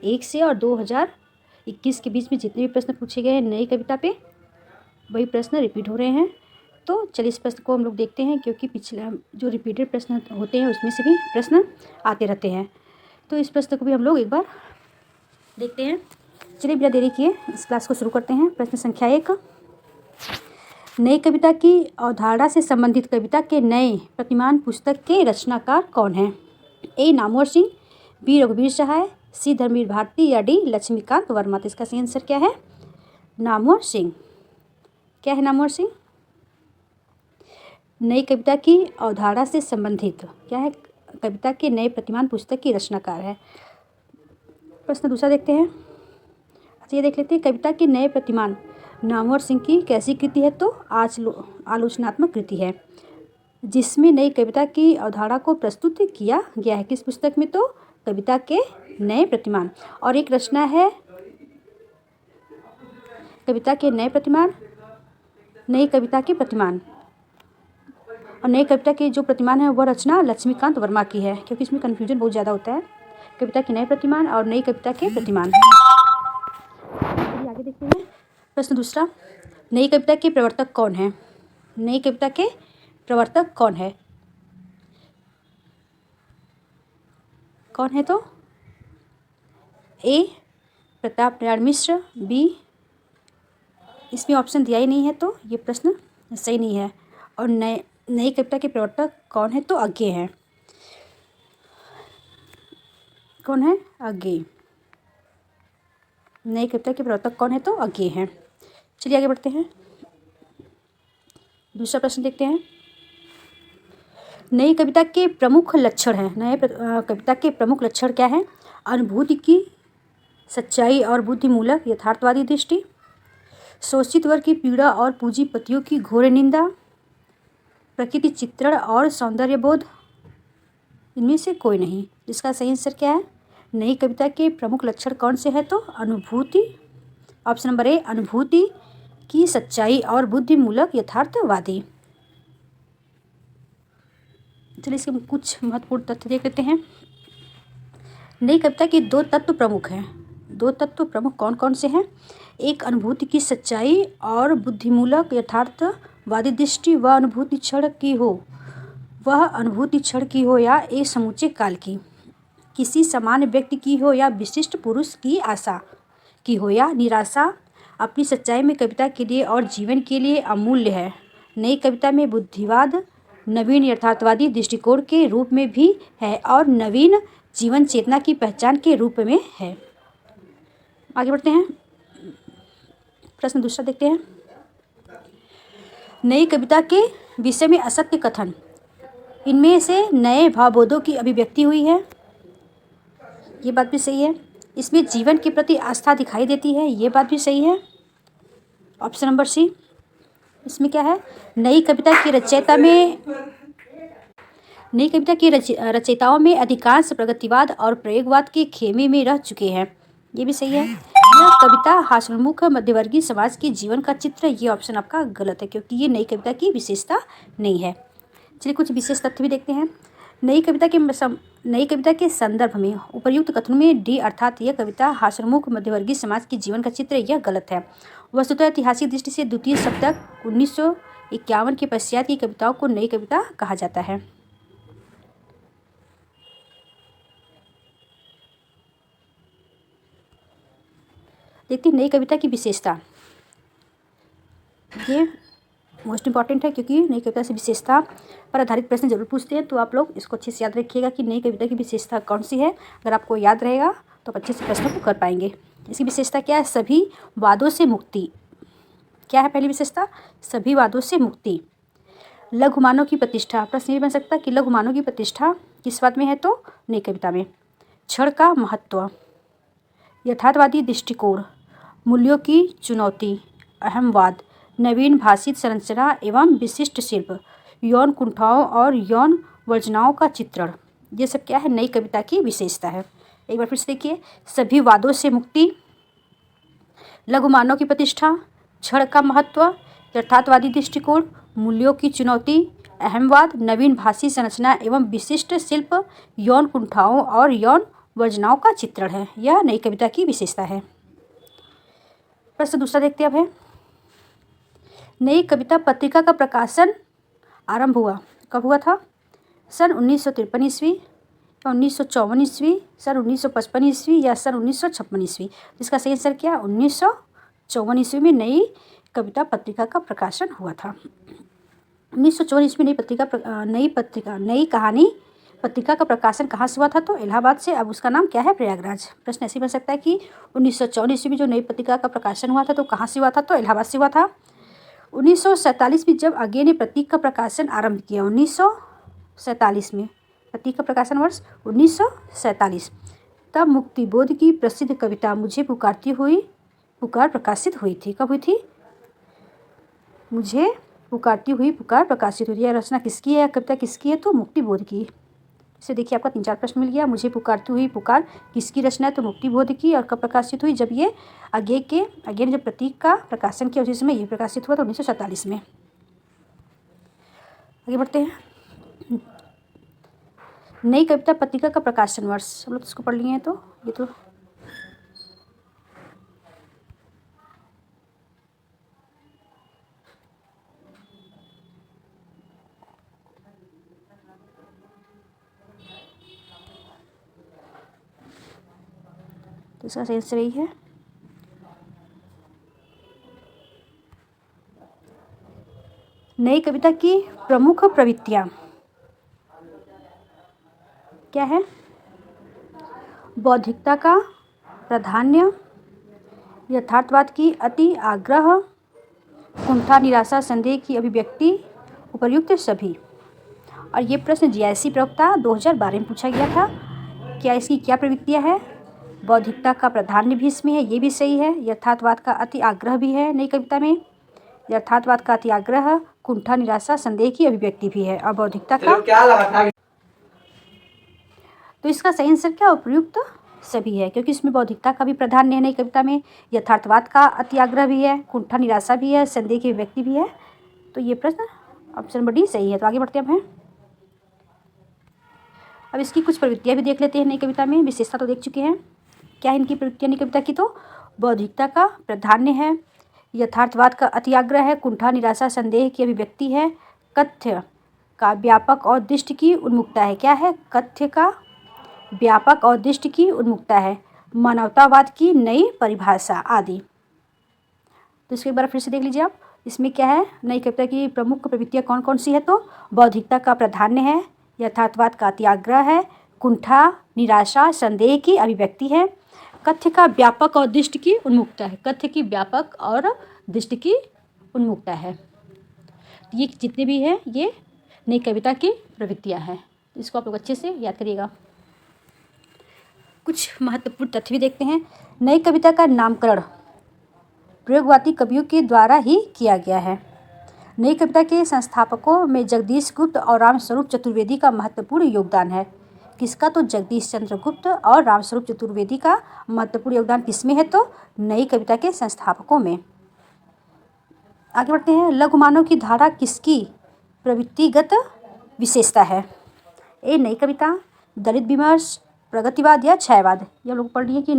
1 से और 2021 के बीच में जितने भी प्रश्न पूछे गए हैं नई कविता पे, वही प्रश्न रिपीट हो रहे हैं। तो चलिए इस प्रश्न को हम लोग देखते हैं, क्योंकि पिछले जो रिपीटेड प्रश्न होते हैं उसमें से भी प्रश्न आते रहते हैं। तो इस प्रश्न को भी हम लोग एक बार देखते हैं। चलिए बिना देरी किए इस क्लास को शुरू करते हैं। प्रश्न संख्या 1, नई कविता की अवधारणा से संबंधित कविता के नए प्रतिमान पुस्तक के रचनाकार कौन हैं? ए. नामवर सिंह, बी. रघुवीर सहाय, सी. धर्मवीर भारती या डी. लक्ष्मीकांत वर्मा। तो इसका सही आंसर क्या है? नामवर सिंह। क्या है नामवर सिंह? नई कविता की अवधारणा से संबंधित क्या है? कविता के नए प्रतिमान पुस्तक की रचनाकार है। प्रश्न दूसरा देखते हैं। अच्छा, ये देख लेते हैं, कविता के नए प्रतिमान नामवर सिंह की कैसी कृति है? तो आलोचनात्मक कृति है, जिसमें नई कविता की अवधारणा को प्रस्तुत किया गया है। किस पुस्तक में? तो कविता के नए प्रतिमान। और एक रचना है कविता के नए प्रतिमान, नई कविता के प्रतिमान। और नई कविता के जो प्रतिमान है वह रचना लक्ष्मीकांत वर्मा की है, क्योंकि इसमें कन्फ्यूजन बहुत ज़्यादा होता है। कविता के नए प्रतिमान और नई कविता के प्रतिमान। आगे देखते हैं। प्रश्न दूसरा, नई कविता के प्रवर्तक कौन है? नई कविता के प्रवर्तक कौन है? कौन है? तो ए. प्रताप नारायण मिश्र, बी. इसमें ऑप्शन दिया ही नहीं है, तो ये प्रश्न सही नहीं है। और नई कविता के प्रवर्तक कौन है? तो अज्ञे हैं। कौन है? अज्ञे। नई कविता के प्रवर्तक कौन है? तो अज्ञे हैं। चलिए आगे बढ़ते हैं। दूसरा प्रश्न देखते हैं। नई कविता के प्रमुख लक्षण हैं। नए कविता के प्रमुख लक्षण क्या हैं? अनुभूति की सच्चाई और बुद्धिमूलक यथार्थवादी दृष्टि, शोषित वर्ग की पीड़ा और पूंजीपतियों की घोर निंदा, प्रकृति चित्रण और सौंदर्य बोध। इनमें से कोई नहीं। इसका सही आंसर क्या है? नई कविता के प्रमुख लक्षण कौन से हैं? तो अनुभूति। ऑप्शन नंबर ए, अनुभूति की सच्चाई और बुद्धिमूलक यथार्थवादी। चलिए इसके कुछ महत्वपूर्ण तथ्य देख लेते हैं। नई कविता के 2 तत्व प्रमुख हैं। 2 तत्व प्रमुख कौन कौन से हैं? एक, अनुभूति की सच्चाई और बुद्धिमूलक यथार्थवादी दृष्टि। वह अनुभूति क्षण की हो या एक समूचे काल की, किसी सामान्य व्यक्ति की हो या विशिष्ट पुरुष की आशा की हो या निराशा, अपनी सच्चाई में कविता के लिए और जीवन के लिए अमूल्य है। नई कविता में बुद्धिवाद नवीन यथार्थवादी दृष्टिकोण के रूप में भी है और नवीन जीवन चेतना की पहचान के रूप में है। आगे बढ़ते हैं। प्रश्न दूसरा देखते हैं। नई कविता के विषय में असत्य कथन। इनमें से नए भावबोधों की अभिव्यक्ति हुई है। ये बात भी सही है। इसमें जीवन के प्रति आस्था दिखाई देती है। ये बात भी सही है। Option number C. इसमें क्या है? नई कविता की रचयिताओं में अधिकांश प्रगतिवाद और प्रयोगवाद के खेमे में रह चुके हैं। ये भी सही है। यह कविता हास्योन्मुख मध्यवर्गीय समाज के जीवन का चित्र। ये ऑप्शन आपका गलत है, क्योंकि ये नई कविता की विशेषता नहीं है। चलिए कुछ विशेष तथ्य भी देखते हैं। नई कविता के संदर्भ में उपर्युक्त कथनों में डी अर्थात यह कविता हास्योन्मुख मध्यवर्गीय समाज के जीवन का चित्र, यह गलत है। वस्तुतः ऐतिहासिक दृष्टि से द्वितीय शतक 1951 के पश्चात की कविताओं को नई कविता कहा जाता है। देखते हैं नई कविता की विशेषता। ये मोस्ट इंपॉर्टेंट है, क्योंकि नई कविता से विशेषता पर आधारित प्रश्न जरूर पूछते हैं। तो आप लोग इसको अच्छे से याद रखिएगा कि नई कविता की विशेषता कौन सी है। अगर आपको याद रहेगा तो आप अच्छे से प्रश्नों को कर पाएंगे। इसकी विशेषता क्या है? सभी वादों से मुक्ति। क्या है पहली विशेषता? सभी वादों से मुक्ति। लघु मानव की प्रतिष्ठा। प्रश्न ये बन सकता है कि लघु मानव की प्रतिष्ठा किस बात में है? तो नई कविता में। क्षण का महत्व, यथार्थवादी दृष्टिकोण, मूल्यों की चुनौती, अहमवाद, नवीन भाषित संरचना एवं विशिष्ट शिल्प, यौन कुंठाओं और यौन वर्जनाओं का चित्रण। ये सब क्या है? नई कविता की विशेषता है। एक बार फिर से देखिए। सभी वादों से मुक्ति, लघु मानव की प्रतिष्ठा, क्षण का महत्व, यथार्थवादी दृष्टिकोण, मूल्यों की चुनौती, अहमवाद, नवीन भाषी संरचना एवं विशिष्ट शिल्प, यौन कुंठाओं और यौन वर्जनाओं का चित्रण है। यह नई कविता की विशेषता है। प्रश्न दूसरा देखते हैं अब है, नई कविता पत्रिका का प्रकाशन आरंभ हुआ कब हुआ था? सन 1953 ईस्वी, 1954 ईस्वी, सन 1955 ईस्वी या सन 1956 ईस्वी। इसका सही आंसर क्या? 1954 ईस्वी में नई कविता पत्रिका का प्रकाशन हुआ था। 1954 ईस्वी नई कहानी पत्रिका का प्रकाशन कहाँ से हुआ था? तो इलाहाबाद से। अब उसका नाम क्या है? प्रयागराज। प्रश्न ऐसे बन सकता है कि 1954 ईस्वी में जो नई पत्रिका का प्रकाशन हुआ था तो कहाँ से हुआ था? तो इलाहाबाद से हुआ था। 1947 में जब आगे ने प्रतीक का प्रकाशन आरंभ किया, 1947 में प्रतीक का प्रकाशन वर्ष 1947, तब मुक्तिबोध की प्रसिद्ध कविता मुझे पुकारती हुई पुकार प्रकाशित हुई थी। कब हुई थी? मुझे पुकारती हुई पुकार प्रकाशित हुई थी। यह रचना किसकी है? कविता किसकी है? तो मुक्तिबोध की। इसे देखिए, आपका 3-4 प्रश्न मिल गया। मुझे पुकारती हुई पुकार किसकी रचना है? तो मुक्तिबोध की। और कब प्रकाशित हुई? जब ये आगे ने जब प्रतीक का प्रकाशन किया उसी समय ये प्रकाशित हुआ था, 1947 में। आगे बढ़ते हैं। नई कविता पत्रिका का प्रकाशन वर्ष हम लोग इसको पढ़ लिए हैं, तो ये तो इसका सही आंसर यही है। नई कविता की प्रमुख प्रवृत्तियाँ क्या है? बौद्धिकता का प्राधान्य, यथार्थवाद की अति आग्रह, कुंठा, निराशा, संदेह की अभिव्यक्ति, उपर्युक्त सभी। और ये प्रश्न जीआईसी प्रवक्ता 2012 में पूछा गया था। क्या इसकी क्या प्रवृत्तियाँ है? बौद्धिकता का प्राधान्य भी इसमें है, ये भी सही है। यथार्थवाद का अति आग्रह भी है नई कविता में। यथार्थवाद का अति आग्रह, कुंठा, निराशा, संदेह की अभिव्यक्ति भी है। और बौद्धिकता का क्या लगा था? तो इसका सही आंसर क्या? उपर्युक्त सभी है, क्योंकि इसमें बौद्धिकता का भी प्राधान्य है नई कविता में, यथार्थवाद का अति आग्रह भी है, कुंठा, निराशा भी है, संदेह की अभिव्यक्ति भी है। तो ये प्रश्न ऑप्शन नंबर डी सही है। तो आगे बढ़ते हैं। अब इसकी कुछ प्रवृत्तियाँ भी देख लेते हैं नई कविता में। विशेषता तो देख चुके हैं। क्या है इनकी प्रवृत्तियाँ नई कविता की? तो बौद्धिकता का प्राधान्य है, यथार्थवाद का अति आग्रह है, कुंठा, निराशा, संदेह की अभिव्यक्ति है, कथ्य का व्यापक और दृष्टि की उन्मुखता है। क्या है? कथ्य का व्यापक और दृष्टि की उन्मुखता है, मानवतावाद की नई परिभाषा आदि। तो इसको एक बार फिर से देख लीजिए आप। इसमें क्या है? नई कविता की प्रमुख प्रवृत्तियाँ कौन कौन सी है? तो बौद्धिकता का प्राधान्य है, यथार्थवाद का अति आग्रह है, कुंठा, निराशा, संदेह की अभिव्यक्ति है, कथ्य का व्यापक और दृष्टि की उन्मुखता है। कथ्य की व्यापक और दृष्टि की उन्मुखता है। ये जितने भी हैं ये नई कविता की प्रवृत्तियाँ हैं। इसको आप लोग अच्छे से याद करिएगा। कुछ महत्वपूर्ण तथ्य भी देखते हैं। नई कविता का नामकरण प्रयोगवादी कवियों के द्वारा ही किया गया है। नई कविता के संस्थापकों में जगदीश गुप्त और रामस्वरूप चतुर्वेदी का महत्वपूर्ण योगदान है। किसका? तो जगदीश चंद्र गुप्त और रामस्वरूप चतुर्वेदी का महत्वपूर्ण योगदान किसमें है? तो नई कविता के संस्थापकों में। आगे बढ़ते हैं। लघु मानव की धारा किसकी प्रवृत्तिगत विशेषता है? ए नई कविता, दलित विमर्श, प्रगतिवाद या छायावाद। ये लोग पढ़ लिए कि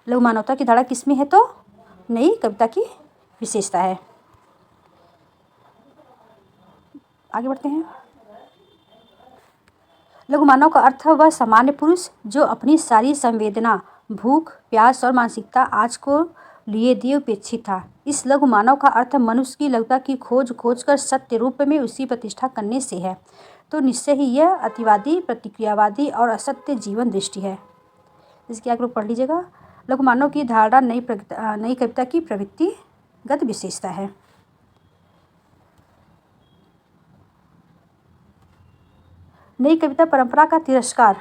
लघु मानवता की धारा किसमें है? तो नई कविता की विशेषता है। आगे बढ़ते हैं। लघु मानव का अर्थ वह सामान्य पुरुष जो अपनी सारी संवेदना, भूख, प्यास और मानसिकता आज को लिए दिए उपेक्षित था। इस लघु मानव का अर्थ मनुष्य की लघुता की खोज कर सत्य रूप में उसी प्रतिष्ठा करने से है। तो निश्चय ही यह अतिवादी, प्रतिक्रियावादी और असत्य जीवन दृष्टि है। इसके आगे पढ़ लीजिएगा। लघु मानव की धारणा नई कविता की प्रवृत्तिगत विशेषता है। नई कविता परंपरा का तिरस्कार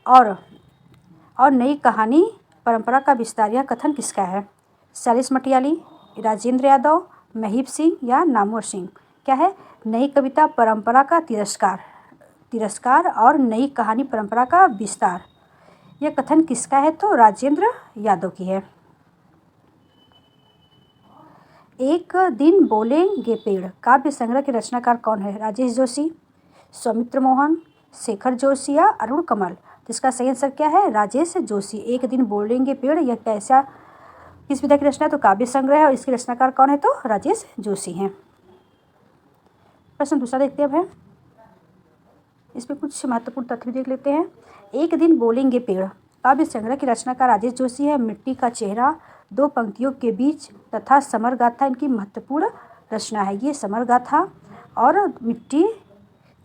और नई कहानी परंपरा का विस्तार, यह कथन किसका है? सैलिस मटियाली, राजेंद्र यादव, महीप सिंह या नामवर सिंह। क्या है? नई कविता परंपरा का तिरस्कार और नई कहानी परंपरा का विस्तार, यह कथन किसका है? तो राजेंद्र यादव की है। एक दिन बोलेंगे पेड़ काव्य संग्रह के रचनाकार कौन है? राजेश जोशी, सौमित्र मोहन, शेखर जोशी या अरुण कमल। जिसका सही आंसर क्या है? राजेश जोशी। एक दिन बोलेंगे पेड़ यह कैसा किस विधा की रचना है? तो काव्य संग्रह है और इसके रचनाकार कौन है? तो राजेश जोशी हैं। प्रश्न दूसरा देखते हैं अब है, इसमें कुछ महत्वपूर्ण तथ्य भी देख लेते हैं। एक दिन बोलेंगे पेड़ काव्य संग्रह की रचनाकार राजेश जोशी है। मिट्टी का चेहरा, दो पंक्तियों के बीच तथा समर गाथा इनकी महत्वपूर्ण रचना है। ये समर गाथा और मिट्टी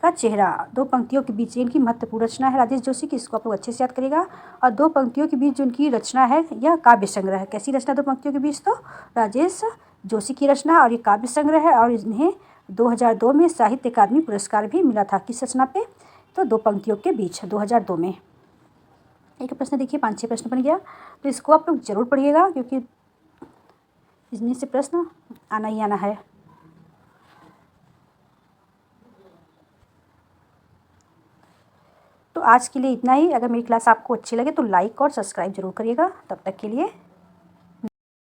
का चेहरा दो पंक्तियों के बीच इनकी महत्वपूर्ण रचना है राजेश जोशी की। इसको आप लोग अच्छे से याद करिएगा। और दो पंक्तियों के बीच जो इनकी रचना है यह काव्य संग्रह है। कैसी रचना दो पंक्तियों के बीच? तो राजेश जोशी की रचना और ये काव्य संग्रह है। और इन्हें 2002 में साहित्य अकादमी पुरस्कार भी मिला था। किस रचना पे? तो दो पंक्तियों के बीच 2002 में। एक प्रश्न देखिए, 5-6 प्रश्न बन गया, तो इसको आप लोग जरूर पढ़िएगा क्योंकि इसमें से प्रश्न आना ही आना है। तो आज के लिए इतना ही। अगर मेरी क्लास आपको अच्छी लगे तो लाइक और सब्सक्राइब जरूर करिएगा। तब तक के लिए